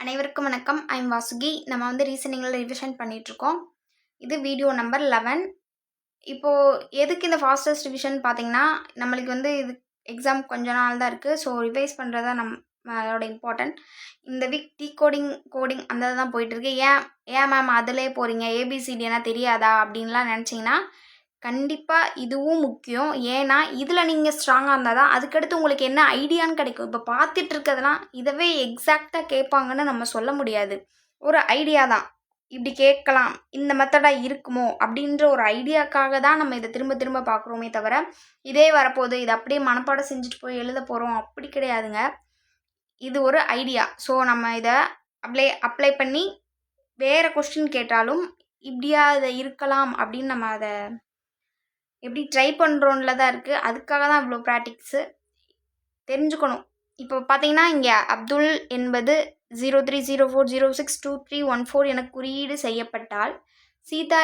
அனைவருக்கும் வணக்கம். ஐம் வாசுகி. நம்ம வந்து ரீசனிங்கில் ரிவிஷன் பண்ணிகிட்ருக்கோம். இது வீடியோ நம்பர் 11. இப்போது எதுக்கு இந்த ஃபாஸ்டஸ்ட் ரிவிஷன் பார்த்தீங்கன்னா, நம்மளுக்கு வந்து இது எக்ஸாம் கொஞ்ச நாள் தான் இருக்குது. ஸோ ரிவைஸ் பண்ணுறது தான் அதோட இம்பார்ட்டன்ட். இந்த வீக் கோடிங் அந்த தான் போயிட்டுருக்கு. ஏன் மேம் அதிலே போகிறீங்க, ஏபிசிடினா தெரியாதா அப்படின்லாம் நினச்சிங்கன்னா, கண்டிப்பாக இதுவும் முக்கியம். ஏன்னா இதில் நீங்கள் ஸ்ட்ராங்காக இருந்தால் தான் அதுக்கடுத்து உங்களுக்கு என்ன ஐடியான்னு கிடைக்கும். இப்போ பார்த்துட்டு இருக்கிறதுலாம் இதவே எக்ஸாக்டாக கேட்பாங்கன்னு நம்ம சொல்ல முடியாது. ஒரு ஐடியா தான், இப்படி கேட்கலாம், இந்த மெத்தடாக இருக்குமோ அப்படின்ற ஒரு ஐடியாக்காக தான் நம்ம இதை திரும்ப திரும்ப பார்க்குறோமே தவிர, இதே வரப்போகுது இதை அப்படியே மனப்பாடம் செஞ்சுட்டு போய் எழுத போகிறோம் அப்படி கிடையாதுங்க. இது ஒரு ஐடியா. ஸோ நம்ம இதை அப்ளை பண்ணி வேறு கொஸ்டின் கேட்டாலும் இப்படியா இதை இருக்கலாம் அப்படின்னு நம்ம அதை எப்படி ட்ரை பண்ணுறோன்ல தான் இருக்குது. அதுக்காக தான் இவ்வளோ ப்ராக்டிக்ஸு தெரிஞ்சுக்கணும். இப்போ பார்த்தீங்கன்னா இங்கே அப்துல் என்பது 0304062314 என குறியீடு செய்யப்பட்டால் சீதா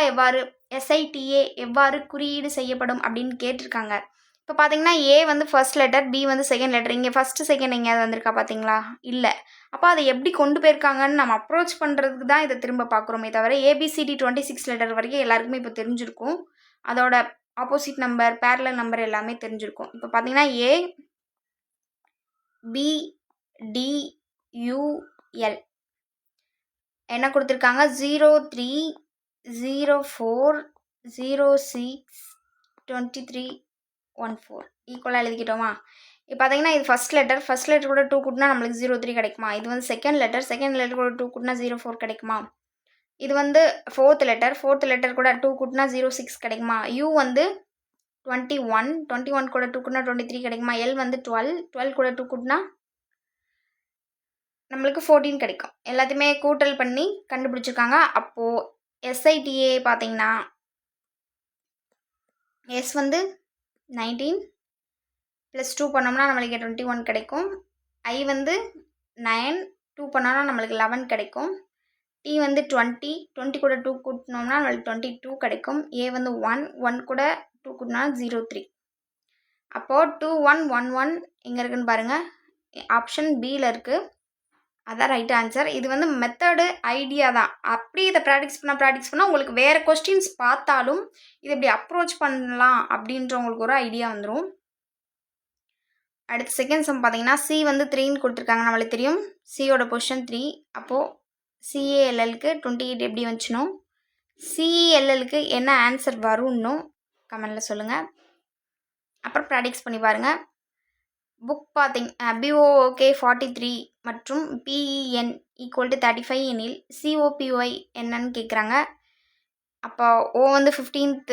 SITA எவ்வாறு குறியீடு செய்யப்படும் அப்படின்னு கேட்டிருக்காங்க. இப்போ பார்த்தீங்கன்னா ஏ வந்து ஃபர்ஸ்ட் லெட்டர், பி வந்து செகண்ட் லெட்டர். இங்கே ஃபஸ்ட்டு செகண்ட் எங்கேயாவது வந்திருக்கா பார்த்தீங்களா? இல்லை. அப்போ அதை எப்படி கொண்டு போயிருக்காங்கன்னு நம்ம அப்ரோச் பண்ணுறதுக்கு தான் இதை திரும்ப பார்க்குறோமே தவிர ABCD 26 லெட்டர் வரைக்கும் எல்லாருக்குமே இப்போ தெரிஞ்சிருக்கும். அதோட ஆப்போசிட் நம்பர், பேரலல் நம்பர் எல்லாமே தெரிஞ்சிருக்கும். இப்போ பார்த்தீங்கன்னா ABDUL என்ன கொடுத்துருக்காங்க? 0304062314 ஈக்குவலாக எழுதிக்கிட்டோமா? இப்போ பார்த்தீங்கன்னா இது ஃபஸ்ட் லெட்டர் கூட 2 கூட்டினா நம்மளுக்கு 03 கிடைக்குமா? இது வந்து செகண்ட் லெட்டர் கூட 2 கூட்டினா 04 கிடைக்குமா? இது வந்து ஃபோர்த் லெட்டர் கூட 2 கூட்டினா 06 கிடைக்குமா? யூ வந்து 21 கூட 2 கூட்டினா 23 கிடைக்குமா? எல் வந்து 12 கூட 2 கூட்டினா நம்மளுக்கு 14 கிடைக்கும். எல்லாத்தையுமே கூட்டல் பண்ணி கண்டுபிடிச்சிருக்காங்க. அப்போது SITA பார்த்தீங்கன்னா எஸ் வந்து 19 + 2 பண்ணோம்னா நம்மளுக்கு 21 கிடைக்கும். ஐ வந்து 9 2 பண்ணோம்னா நம்மளுக்கு 11 கிடைக்கும். டி வந்து 20 கூட 2 கூட்டினோம்னா நம்மளுக்கு 22 கிடைக்கும். ஏ வந்து 1 கூட 2 கூட்டினா 03. அப்போது 2111 எங்கே இருக்குன்னு பாருங்கள். ஆப்ஷன் பியில் இருக்குது. அதான் ரைட் ஆன்சர். இது வந்து மெத்தடு ஐடியா தான். அப்படி இதை ப்ராக்டிஸ் பண்ணால் உங்களுக்கு வேறு கொஸ்டின்ஸ் பார்த்தாலும் இதை இப்படி அப்ரோச் பண்ணலாம் அப்படின்ற உங்களுக்கு ஒரு ஐடியா வந்துடும். அடுத்த செகண்ட் சம் பார்த்தீங்கன்னா சி வந்து 3ன்னு கொடுத்துருக்காங்க. நம்மளுக்கு தெரியும் சியோட பொசிஷன் 3. அப்போது CALLக்கு 28 எப்படி வந்துச்சுனோ CELLக்கு என்ன ஆன்சர் வரும்னு கமெண்டில் சொல்லுங்கள். அப்புறம் ப்ராக்டிஸ் பண்ணி பாருங்கள். புக் BOK 43 மற்றும் PEN = 35 எனில் COPY என்னன்னு கேட்குறாங்க. அப்போ O வந்து 15th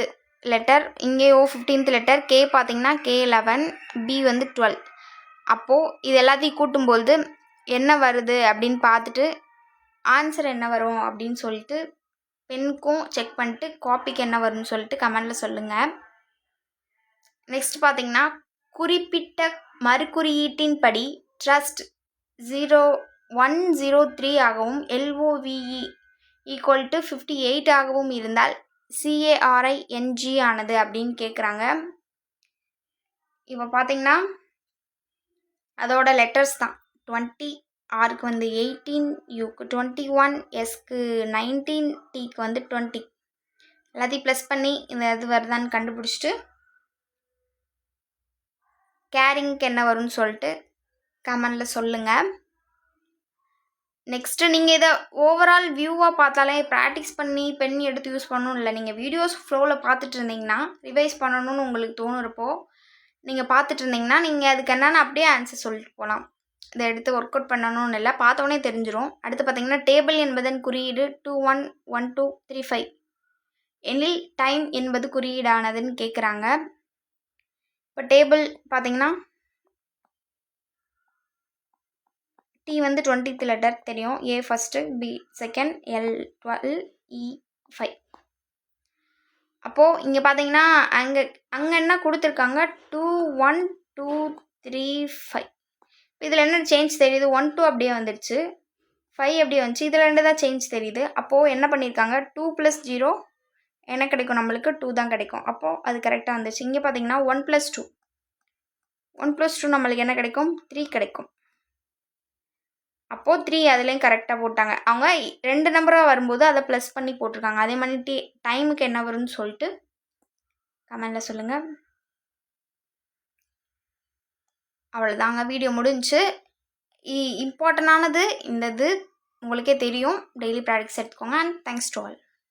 லெட்டர், இங்கே O 15th லெட்டர், K பார்த்தீங்கன்னா K11, B வந்து 12. அப்போது இது எல்லாத்தையும் கூட்டும்போது என்ன வருது அப்படின்னு பார்த்துட்டு ஆன்சர் என்ன வரும் அப்படின்னு சொல்லிட்டு பென்னுக்கும் செக் பண்ணிட்டு காப்பிக்கு என்ன வரும்னு சொல்லிட்டு கமெண்டில் சொல்லுங்கள். நெக்ஸ்ட் பார்த்தீங்கன்னா குறிப்பிட்ட மறுகுறியீட்டின்படி ட்ரஸ்ட் 0103 ஆகவும் LOVE = 58 ஆகவும் இருந்தால் CARING ஆனது அப்படின்னு கேட்குறாங்க. இப்போ பார்த்தீங்கன்னா அதோட லெட்டர்ஸ் தான் 20, ஆருக்கு வந்து 18, யூக்கு 21, எஸ்க்கு 19, டீக்கு வந்து 20. எல்லாத்தையும் ப்ளஸ் பண்ணி இந்த இது வருதான்னு கண்டுபிடிச்சிட்டு கேரிங்க்கு என்ன வரும்னு சொல்லிட்டு கமெண்டில் சொல்லுங்கள். நெக்ஸ்ட்டு நீங்கள் இதை ஓவரால் வியூவாக பார்த்தாலே ப்ராக்டிஸ் பண்ணி பென் எடுத்து யூஸ் பண்ணணும் இல்லை. நீங்கள் வீடியோஸ் ஃப்ளோவில் பார்த்துட்டு இருந்தீங்கன்னா ரிவைஸ் பண்ணணும்னு உங்களுக்கு தோணுறப்போ நீங்கள் பார்த்துட்டு இருந்தீங்கன்னா நீங்கள் அதுக்கு என்னென்னு அப்படியே ஆன்சர் சொல்லிட்டு போகலாம். இதை எடுத்து ஒர்க் அவுட் பண்ணணும்னு இல்லை, பார்த்தோன்னே தெரிஞ்சிடும். அடுத்து பார்த்தீங்கன்னா டேபிள் என்பதன் குறியீடு 211235 எனில் டைம் என்பது குறியீடானதுன்னு கேட்குறாங்க. இப்போ டேபிள் பார்த்தீங்கன்னா டி வந்து 20th லெட்டர் தெரியும், ஏ ஃபஸ்ட்டு, பி செகண்ட், எல் 12, இ 5. அப்போது இங்கே பார்த்தீங்கன்னா அங்கே என்ன கொடுத்துருக்காங்க 21235. இதில் என்ன சேஞ்ச் தெரியுது? 1 2 அப்படியே வந்துடுச்சு, 5 அப்படியே வந்துச்சு, இதில் 2 தான் சேஞ்ச் தெரியுது. அப்போது என்ன பண்ணியிருக்காங்க 2 + 0 என்ன கிடைக்கும்? நம்மளுக்கு 2 தான் கிடைக்கும். அப்போது அது கரெக்டாக வந்துச்சு. இங்கே பார்த்தீங்கன்னா 1 + 2 நம்மளுக்கு என்ன கிடைக்கும்? 3 கிடைக்கும். அப்போது 3 அதுலேயும் கரெக்டாக போட்டாங்க. அவங்க 2 நம்பராக வரும்போது அதை ப்ளஸ் பண்ணி போட்டிருக்காங்க. அதே மாதிரி டைமுக்கு என்ன வரும்னு சொல்லிட்டு கமெண்டில் சொல்லுங்கள். அவ்வளோதாங்க, வீடியோ முடிஞ்சுச்சு. இம்பார்ட்டண்டானது இந்த இது உங்களுக்கே தெரியும். டெய்லி ப்ராக்டிஸ் எடுத்துக்கோங்க. And thanks to all.